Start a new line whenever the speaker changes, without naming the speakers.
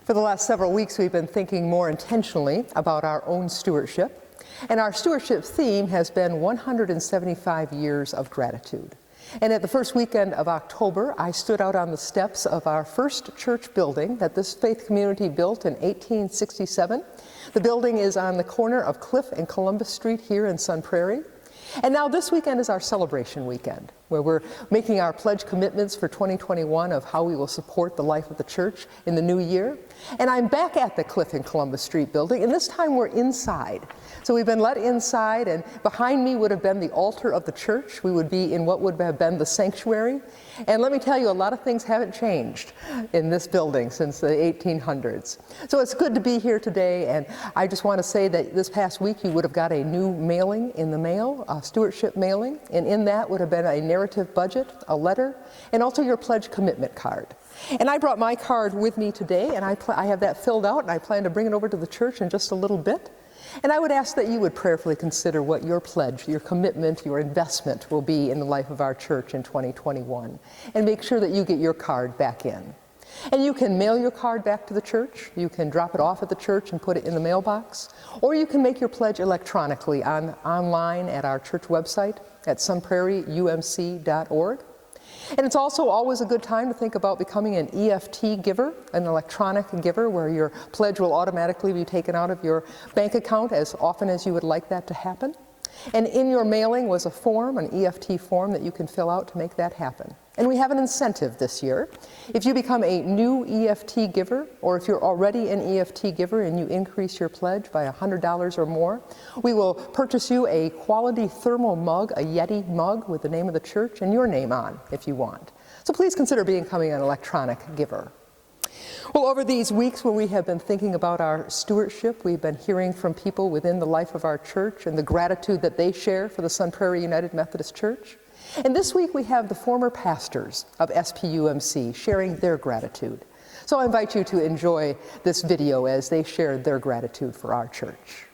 For the last several weeks, we've been thinking more intentionally about our own stewardship. And our stewardship theme has been 175 years of gratitude. And at the first weekend of October, I stood out on the steps of our first church building that this faith community built in 1867. The building is on the corner of Cliff and Columbus Street here in Sun Prairie. And now this weekend is our celebration weekend, where we're making our pledge commitments for 2021 of how we will support the life of the church in the new year. And I'm back at the Cliff and Columbus Street building, and this time we're inside. So we've been let inside, and behind me would have been the altar of the church. We would be in what would have been the sanctuary. And let me tell you, a lot of things haven't changed in this building since the 1800s. So it's good to be here today, and I just want to say that this past week you would have got a new mailing in the mail, a stewardship mailing, and in that would have been a narrative budget, a letter, and also your pledge commitment card. And I brought my card with me today, and I have that filled out, and I plan to bring it over to the church in just a little bit. And I would ask that you would prayerfully consider what your pledge, your commitment, your investment will be in the life of our church in 2021. And make sure that you get your card back in. And you can mail your card back to the church, you can drop it off at the church and put it in the mailbox, or you can make your pledge electronically online at our church website at sunprairieumc.org. And it's also always a good time to think about becoming an EFT giver, an electronic giver, where your pledge will automatically be taken out of your bank account as often as you would like that to happen. And in your mailing was a form, an EFT form, that you can fill out to make that happen. And we have an incentive this year. If you become a new EFT giver, or if you're already an EFT giver and you increase your pledge by $100 or more, we will purchase you a quality thermal mug, a Yeti mug with the name of the church and your name on if you want. So please consider becoming an electronic giver. Well, over these weeks when we have been thinking about our stewardship, we've been hearing from people within the life of our church and the gratitude that they share for the Sun Prairie United Methodist Church. And this week we have the former pastors of SPUMC sharing their gratitude. So I invite you to enjoy this video as they share their gratitude for our church.